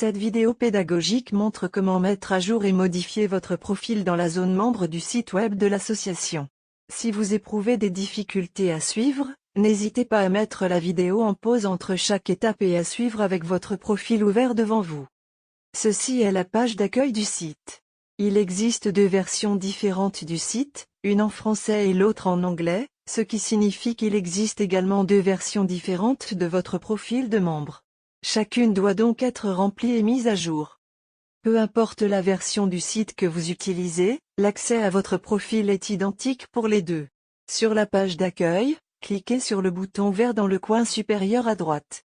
Cette vidéo pédagogique montre comment mettre à jour et modifier votre profil dans la zone membre du site web de l'association. Si vous éprouvez des difficultés à suivre, n'hésitez pas à mettre la vidéo en pause entre chaque étape et à suivre avec votre profil ouvert devant vous. Ceci est la page d'accueil du site. Il existe deux versions différentes du site, une en français et l'autre en anglais, ce qui signifie qu'il existe également deux versions différentes de votre profil de membre. Chacune doit donc être remplie et mise à jour. Peu importe la version du site que vous utilisez, l'accès à votre profil est identique pour les deux. Sur la page d'accueil, cliquez sur le bouton vert dans le coin supérieur à droite.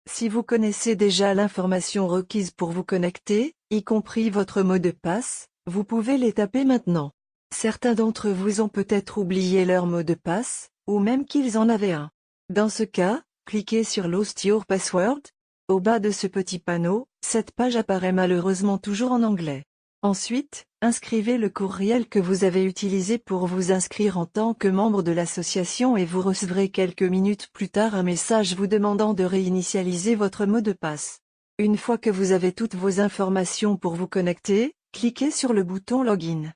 Si vous connaissez déjà l'information requise pour vous connecter, y compris votre mot de passe, vous pouvez les taper maintenant. Certains d'entre vous ont peut-être oublié leur mot de passe, ou même qu'ils en avaient un. Dans ce cas, cliquez sur Lost Your Password. Au bas de ce petit panneau, cette page apparaît malheureusement toujours en anglais. Ensuite, inscrivez le courriel que vous avez utilisé pour vous inscrire en tant que membre de l'association et vous recevrez quelques minutes plus tard un message vous demandant de réinitialiser votre mot de passe. Une fois que vous avez toutes vos informations pour vous connecter, cliquez sur le bouton Login.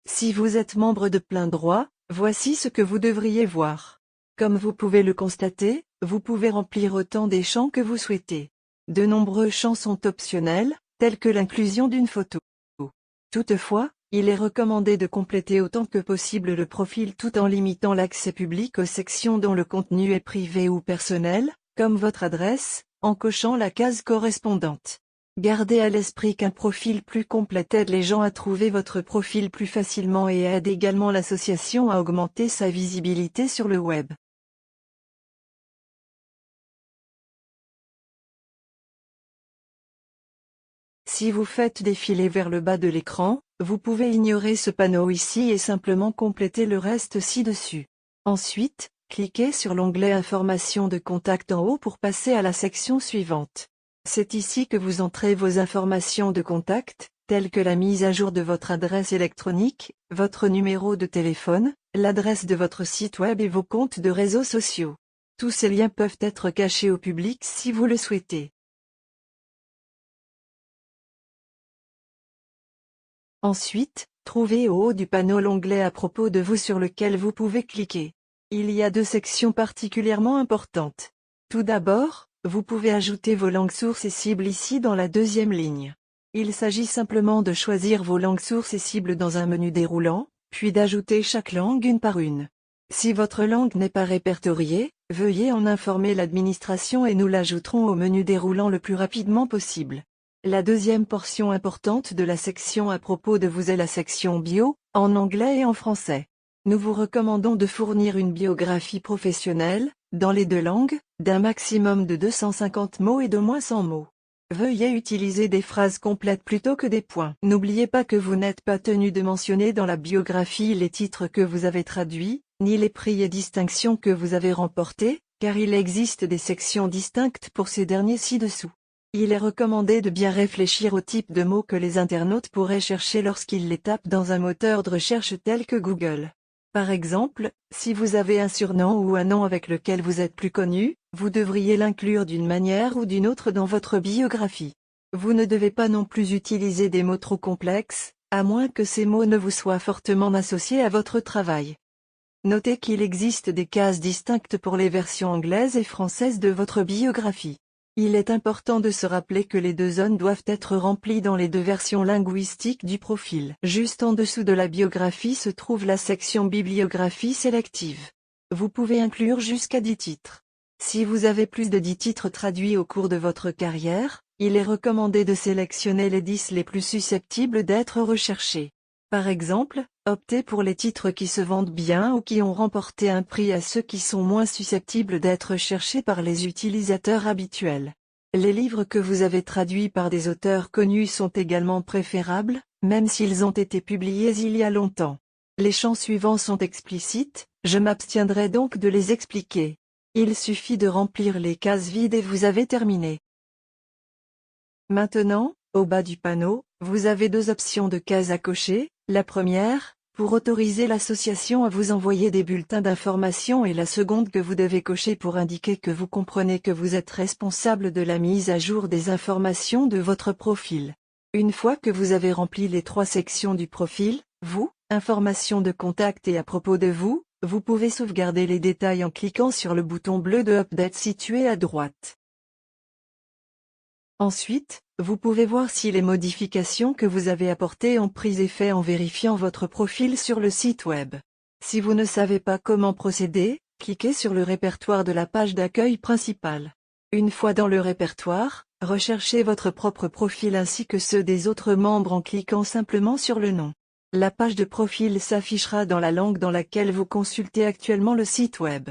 Si vous êtes membre de plein droit, voici ce que vous devriez voir. Comme vous pouvez le constater, vous pouvez remplir autant des champs que vous souhaitez. De nombreux champs sont optionnels, tels que l'inclusion d'une photo. Toutefois, il est recommandé de compléter autant que possible le profil tout en limitant l'accès public aux sections dont le contenu est privé ou personnel, comme votre adresse, en cochant la case correspondante. Gardez à l'esprit qu'un profil plus complet aide les gens à trouver votre profil plus facilement et aide également l'association à augmenter sa visibilité sur le web. Si vous faites défiler vers le bas de l'écran, vous pouvez ignorer ce panneau ici et simplement compléter le reste ci-dessus. Ensuite, cliquez sur l'onglet Informations de contact en haut pour passer à la section suivante. C'est ici que vous entrez vos informations de contact, telles que la mise à jour de votre adresse électronique, votre numéro de téléphone, l'adresse de votre site web et vos comptes de réseaux sociaux. Tous ces liens peuvent être cachés au public si vous le souhaitez. Ensuite, trouvez au haut du panneau l'onglet à propos de vous sur lequel vous pouvez cliquer. Il y a deux sections particulièrement importantes. Tout d'abord, vous pouvez ajouter vos langues sources et cibles ici dans la deuxième ligne. Il s'agit simplement de choisir vos langues sources et cibles dans un menu déroulant, puis d'ajouter chaque langue une par une. Si votre langue n'est pas répertoriée, veuillez en informer l'administration et nous l'ajouterons au menu déroulant le plus rapidement possible. La deuxième portion importante de la section à propos de vous est la section bio, en anglais et en français. Nous vous recommandons de fournir une biographie professionnelle, dans les deux langues, d'un maximum de 250 mots et d'au moins 100 mots. Veuillez utiliser des phrases complètes plutôt que des points. N'oubliez pas que vous n'êtes pas tenu de mentionner dans la biographie les titres que vous avez traduits, ni les prix et distinctions que vous avez remportés, car il existe des sections distinctes pour ces derniers ci-dessous. Il est recommandé de bien réfléchir au type de mots que les internautes pourraient chercher lorsqu'ils les tapent dans un moteur de recherche tel que Google. Par exemple, si vous avez un surnom ou un nom avec lequel vous êtes plus connu, vous devriez l'inclure d'une manière ou d'une autre dans votre biographie. Vous ne devez pas non plus utiliser des mots trop complexes, à moins que ces mots ne vous soient fortement associés à votre travail. Notez qu'il existe des cases distinctes pour les versions anglaises et françaises de votre biographie. Il est important de se rappeler que les deux zones doivent être remplies dans les deux versions linguistiques du profil. Juste en dessous de la biographie se trouve la section bibliographie sélective. Vous pouvez inclure jusqu'à 10 titres. Si vous avez plus de 10 titres traduits au cours de votre carrière, il est recommandé de sélectionner les 10 les plus susceptibles d'être recherchés. Par exemple, optez pour les titres qui se vendent bien ou qui ont remporté un prix à ceux qui sont moins susceptibles d'être cherchés par les utilisateurs habituels. Les livres que vous avez traduits par des auteurs connus sont également préférables, même s'ils ont été publiés il y a longtemps. Les champs suivants sont explicites, je m'abstiendrai donc de les expliquer. Il suffit de remplir les cases vides et vous avez terminé. Maintenant, au bas du panneau, vous avez deux options de cases à cocher. La première, Pour autoriser l'association à vous envoyer des bulletins d'information et la seconde que vous devez cocher pour indiquer que vous comprenez que vous êtes responsable de la mise à jour des informations de votre profil. Une fois que vous avez rempli les 3 sections du profil, informations de contact et à propos de vous, vous pouvez sauvegarder les détails en cliquant sur le bouton bleu de Update situé à droite. Ensuite, vous pouvez voir si les modifications que vous avez apportées ont pris effet en vérifiant votre profil sur le site web. Si vous ne savez pas comment procéder, cliquez sur le répertoire de la page d'accueil principale. Une fois dans le répertoire, recherchez votre propre profil ainsi que ceux des autres membres en cliquant simplement sur le nom. La page de profil s'affichera dans la langue dans laquelle vous consultez actuellement le site web.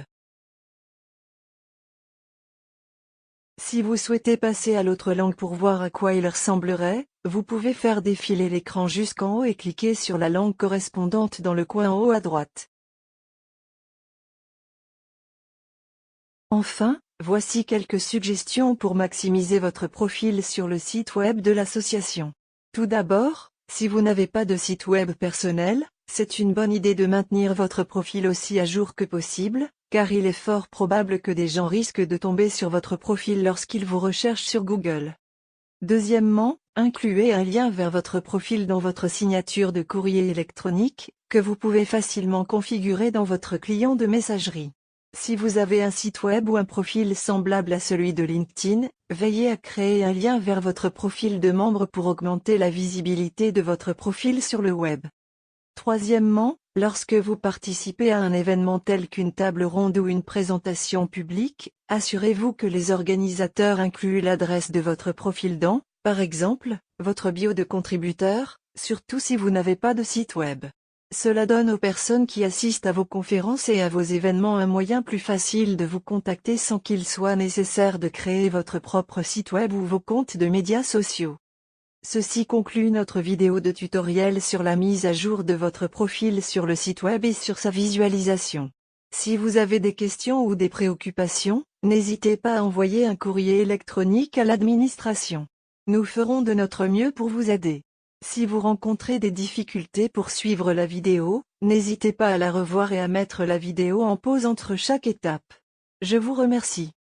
Si vous souhaitez passer à l'autre langue pour voir à quoi il ressemblerait, vous pouvez faire défiler l'écran jusqu'en haut et cliquer sur la langue correspondante dans le coin en haut à droite. Enfin, voici quelques suggestions pour maximiser votre profil sur le site web de l'association. Tout d'abord, si vous n'avez pas de site web personnel, c'est une bonne idée de maintenir votre profil aussi à jour que possible, car il est fort probable que des gens risquent de tomber sur votre profil lorsqu'ils vous recherchent sur Google. Deuxièmement, incluez un lien vers votre profil dans votre signature de courrier électronique, que vous pouvez facilement configurer dans votre client de messagerie. Si vous avez un site web ou un profil semblable à celui de LinkedIn, veillez à créer un lien vers votre profil de membre pour augmenter la visibilité de votre profil sur le web. Troisièmement, lorsque vous participez à un événement tel qu'une table ronde ou une présentation publique, assurez-vous que les organisateurs incluent l'adresse de votre profil dans, par exemple, votre bio de contributeur, surtout si vous n'avez pas de site web. Cela donne aux personnes qui assistent à vos conférences et à vos événements un moyen plus facile de vous contacter sans qu'il soit nécessaire de créer votre propre site web ou vos comptes de médias sociaux. Ceci conclut notre vidéo de tutoriel sur la mise à jour de votre profil sur le site web et sur sa visualisation. Si vous avez des questions ou des préoccupations, n'hésitez pas à envoyer un courrier électronique à l'administration. Nous ferons de notre mieux pour vous aider. Si vous rencontrez des difficultés pour suivre la vidéo, n'hésitez pas à la revoir et à mettre la vidéo en pause entre chaque étape. Je vous remercie.